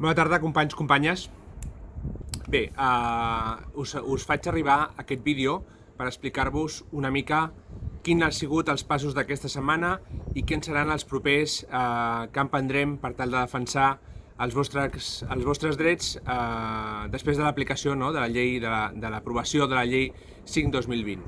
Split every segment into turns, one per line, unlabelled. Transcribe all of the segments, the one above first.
Bona tarda, companys, companyes. Bé, us faig arribar aquest vídeo per explicar-vos una mica quins han sigut els passos d'aquesta setmana i quins seran els propers que emprendrem per tal de defensar els vostres drets després de l'aplicació de la llei, de l'aprovació de la llei 5/2020.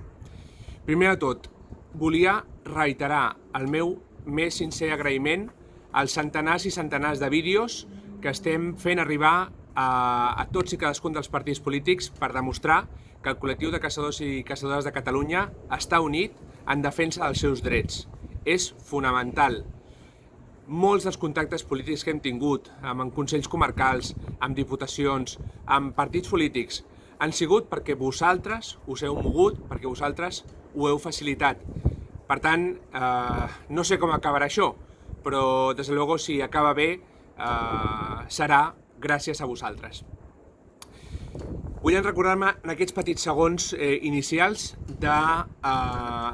Primer de tot, volia reiterar el meu més sincer agraïment als centenars i centenars de vídeos que estem fent arribar a tots i cadascun dels partits polítics per demostrar que el col·lectiu de caçadors i caçadores de Catalunya està unit en defensa dels seus drets. És fonamental. Molts dels contactes polítics que hem tingut amb consells comarcals, amb diputacions, amb partits polítics, han sigut perquè vosaltres us heu mogut, perquè vosaltres ho heu facilitat. Per tant, no sé com acabarà això, però des de luego si acaba bé serà gràcies a vosaltres. Vull recordar-me en aquests petits segons inicials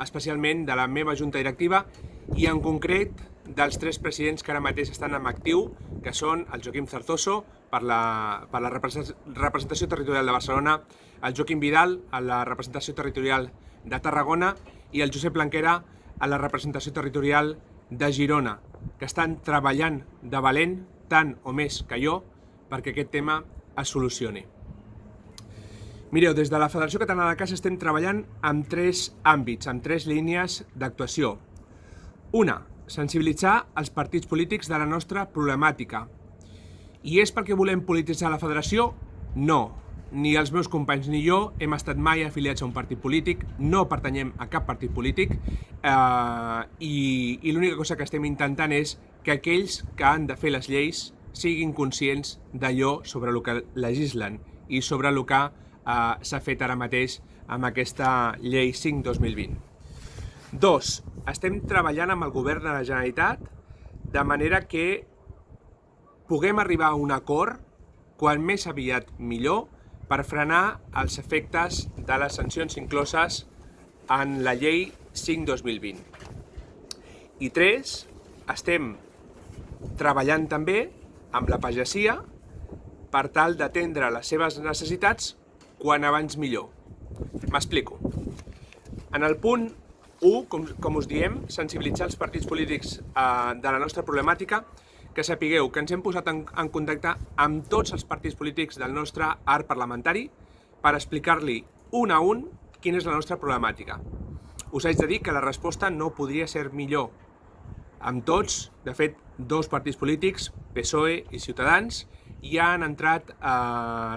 especialment de la meva junta directiva i en concret dels tres presidents que ara mateix estan en actiu, que són el Joaquim Zarzoso per la representació territorial de Barcelona, el Joaquim Vidal a la representació territorial de Tarragona i el Josep Blanquera a la representació territorial de Girona, que estan treballant de valent, tant o més que jo, perquè aquest tema es solucioni. Mireu, des de la Federació Catalana de Caça estem treballant en tres àmbits, en tres línies d'actuació. Una, sensibilitzar els partits polítics de la nostra problemàtica. I és perquè volem polititzar la federació? No. Ni els meus companys ni jo hem estat mai afiliats a un partit polític, no pertanyem a cap partit polític i l'única cosa que estem intentant és que aquells que han de fer les lleis siguin conscients d'allò sobre el que legislen i sobre el que s'ha fet ara mateix amb aquesta llei 5/2020. Dos, estem treballant amb el govern de la Generalitat de manera que puguem arribar a un acord quan més aviat millor per frenar els efectes de les sancions incloses en la llei 5/2020. I tres, estem treballant també amb la pagesia per tal d'atendre les seves necessitats quan abans millor. M'explico. En el punt 1, com us diem, sensibilitzar els partits polítics de la nostra problemàtica, que sapigueu que ens hem posat en contacte amb tots els partits polítics del nostre arc parlamentari per explicar-li un a un quina és la nostra problemàtica. Us haig de dir que la resposta no podria ser millor. Amb tots, de fet, dos partits polítics, PSOE i Ciutadans, ja han entrat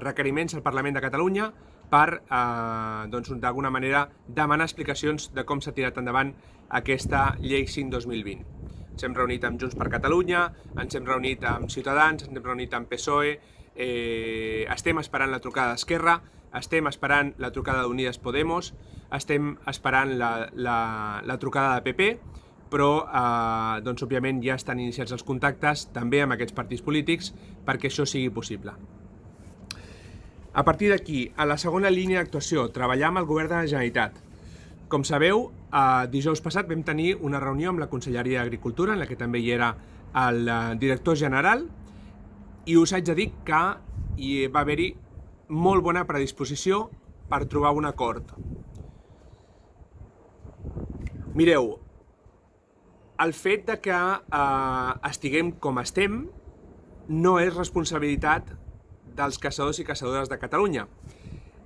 requeriments al Parlament de Catalunya per, d'alguna manera, demanar explicacions de com s'ha tirat endavant aquesta llei 5/2020. Ens hem reunit amb Junts per Catalunya, ens hem reunit amb Ciutadans, ens hem reunit amb PSOE, estem esperant la trucada d'Esquerra, estem esperant la trucada d'Unides Podemos, estem esperant la trucada de PP, però òbviament ja estan iniciats els contactes també amb aquests partits polítics perquè això sigui possible. A partir d'aquí, a la segona línia d'actuació, treballar amb el govern de la Generalitat. Com sabeu, dijous passat vam tenir una reunió amb la Conselleria d'Agricultura, en la que també hi era el director general, i us haig de dir que hi va haver-hi molt bona predisposició per trobar un acord. Mireu, el fet de que estiguem com estem no és responsabilitat dels caçadors i caçadores de Catalunya.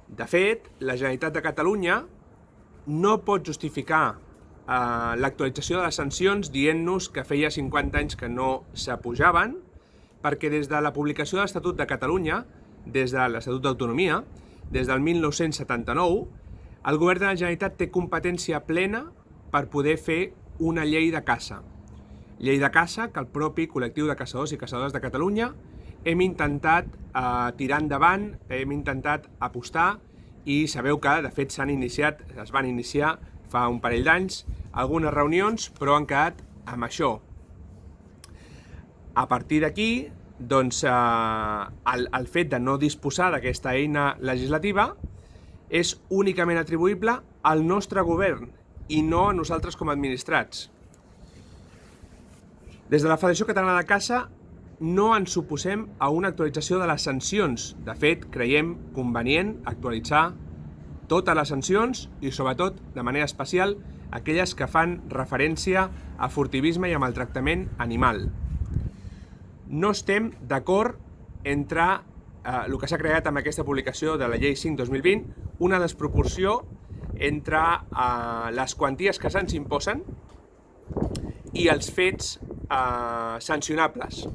De fet, la Generalitat de Catalunya no pot justificar l'actualització de les sancions dient-nos que feia 50 anys que no s'apujaven, perquè des de la publicació de l'Estatut de Catalunya, des de l'Estatut d'Autonomia, des del 1979, el govern de la Generalitat té competència plena per poder fer una llei de caça. Llei de caça que el propi col·lectiu de caçadors i caçadores de Catalunya hem intentat tirar endavant, hem intentat apostar i sabeu que, de fet, es van iniciar fa un parell d'anys algunes reunions, però han quedat amb això. A partir d'aquí, doncs, el fet de no disposar d'aquesta eina legislativa és únicament atribuïble al nostre govern i no a nosaltres com a administrats. Des de la Federació Catalana de Caça no ens suposem a una actualització de les sancions. De fet, creiem convenient actualitzar totes les sancions i, sobretot, de manera especial, aquelles que fan referència a furtivisme i a maltractament animal. No estem d'acord entre el que s'ha creat amb aquesta publicació de la llei 5/2020, una desproporció entre les quanties que se'ns imposen i els fets sancionables.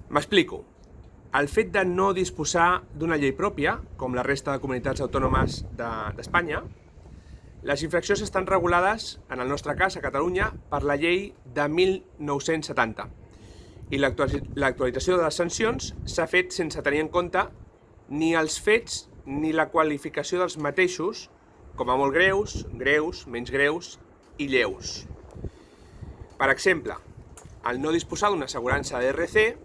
M'explico. El fet de no disposar d'una llei pròpia, com la resta de comunitats autònomes d'Espanya, les infraccions estan regulades, en el nostre cas, a Catalunya, per la llei de 1970. I l'actualització de les sancions s'ha fet sense tenir en compte ni els fets ni la qualificació dels mateixos, com a molt greus, greus, menys greus i lleus. Per exemple, el no disposar d'una assegurança d'RC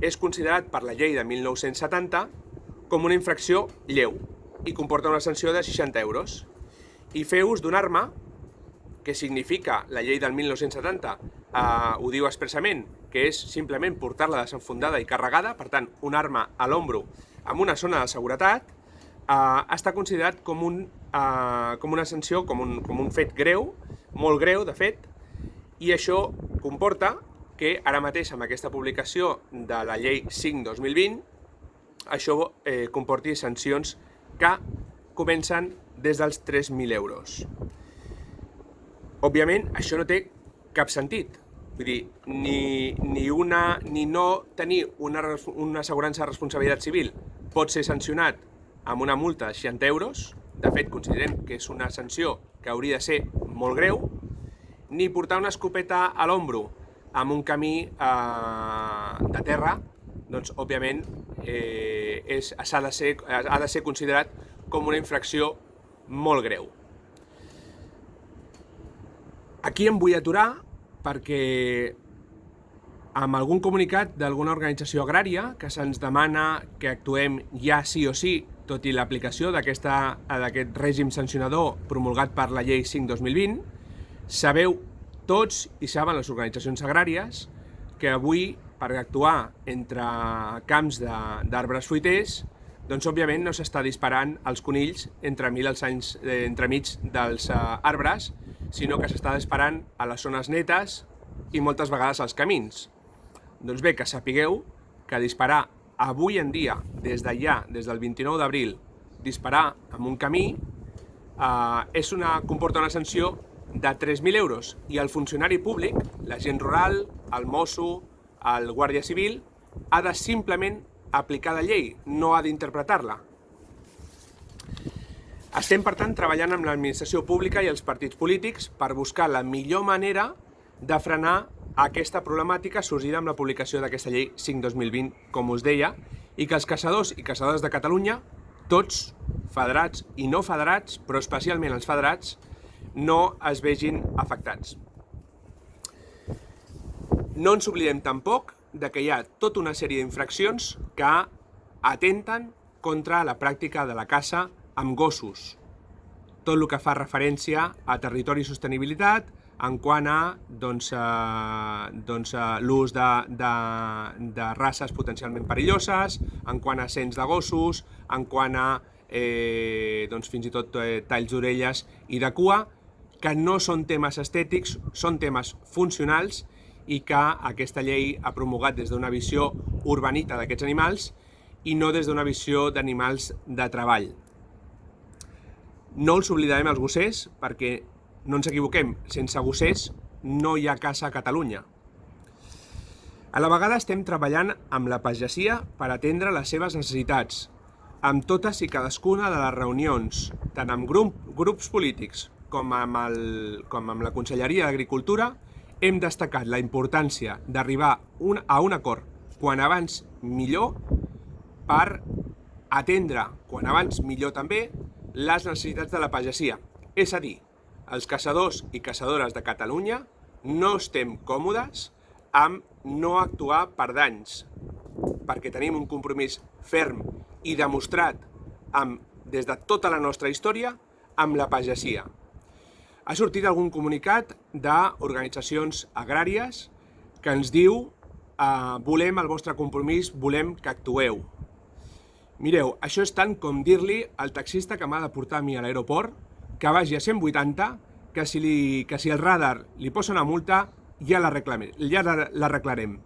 és considerat per la llei de 1970 com una infracció lleu i comporta una sanció de 60 euros. I fer ús d'una arma, que significa, la llei del 1970 ho diu expressament, que és simplement portar-la desenfundada i carregada, per tant, una arma a l'ombro amb una zona de seguretat, està considerat com una sanció, com un fet greu, molt greu, de fet, i això comporta que ara mateix amb aquesta publicació de la llei 5/2020 això comporti sancions que comencen des dels 3.000 euros. Òbviament, això no té cap sentit. Vull dir, ni no tenir una assegurança de responsabilitat civil pot ser sancionat amb una multa de 60 euros. De fet, considerem que és una sanció que hauria de ser molt greu, ni portar una escopeta a l'ombro amb un camí de terra, doncs, òbviament, ha de ser considerat com una infracció molt greu. Aquí em vull aturar perquè amb algun comunicat d'alguna organització agrària que se'ns demana que actuem ja sí o sí, tot i l'aplicació d'aquest règim sancionador promulgat per la llei 5/2020, sabeu tots i saben les organitzacions agràries que avui, per actuar entre camps d'arbres fruiters, doncs òbviament no s'està disparant els conills entremig dels arbres, sinó que s'està disparant a les zones netes i moltes vegades als camins. Doncs bé, que sapigueu que disparar avui en dia, des del 29 d'abril, disparar en un camí comporta una sanció de 3.000 euros i el funcionari públic, l'agent rural, el mosso, el guàrdia civil, ha de simplement aplicar la llei, no ha d'interpretar-la. Estem, per tant, treballant amb l'administració pública i els partits polítics per buscar la millor manera de frenar aquesta problemàtica sorgida amb la publicació d'aquesta llei 5/2020, com us deia, i que els caçadors i caçadores de Catalunya, tots, federats i no federats, però especialment els federats, no es vegin afectats. No ens oblidem tampoc que hi ha tota una sèrie d'infraccions que atenten contra la pràctica de la caça amb gossos. Tot el que fa referència a territori i sostenibilitat en quant a l'ús de races potencialment perilloses, en quant a cens de gossos, en quant a fins i tot talls d'orelles i de cua, que no són temes estètics, són temes funcionals i que aquesta llei ha promulgat des d'una visió urbanita d'aquests animals i no des d'una visió d'animals de treball. No els oblidarem els gossers perquè, no ens equivoquem, sense gossers no hi ha caça a Catalunya. A la vegada estem treballant amb la pagesia per atendre les seves necessitats, amb totes i cadascuna de les reunions, tant amb grups polítics com amb la Conselleria d'Agricultura. Hem destacat la importància d'arribar a un acord quan abans millor per atendre, quan abans millor també, les necessitats de la pagesia. És a dir, els caçadors i caçadores de Catalunya no estem còmodes amb no actuar per danys, perquè tenim un compromís ferm i demostrat des de tota la nostra història amb la pagesia. Ha sortit algun comunicat d'organitzacions agràries que ens diu volem el vostre compromís, volem que actueu. Mireu, això és tant com dir-li al taxista que m'ha de portar a mi a l'aeroport que vagi a 180, que si el radar li posa una multa, ja l'arreglarem.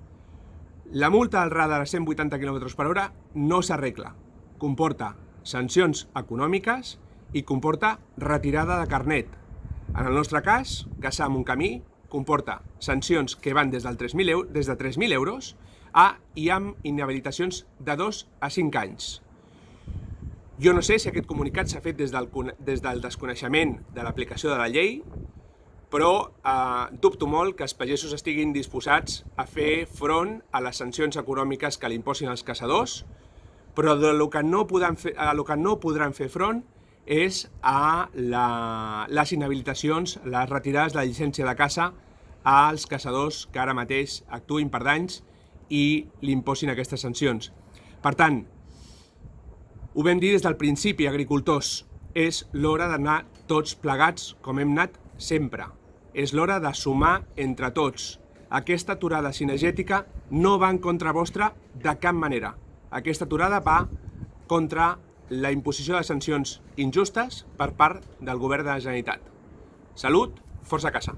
La multa al radar a 180 km/h no s'arregla. Comporta sancions econòmiques i comporta retirada de carnet. En el nostre cas, caçar amb un camí comporta sancions que van des de 3.000 euros i amb inhabilitacions de 2 a 5 anys. Jo no sé si aquest comunicat s'ha fet des del desconeixement de l'aplicació de la llei, però dubto molt que els pagesos estiguin disposats a fer front a les sancions econòmiques que li imposin els caçadors, però el que no podran fer front és a les inhabilitacions, les retirades de la llicència de caça als caçadors que ara mateix actuïn per danys i li imposin aquestes sancions. Per tant, ho vam dir des del principi, agricultors, és l'hora d'anar tots plegats com hem anat sempre. És l'hora de sumar entre tots. Aquesta aturada cinegètica no va en contra vostra de cap manera. Aquesta aturada va contra la imposició de sancions injustes per part del govern de la Generalitat. Salut, força caça!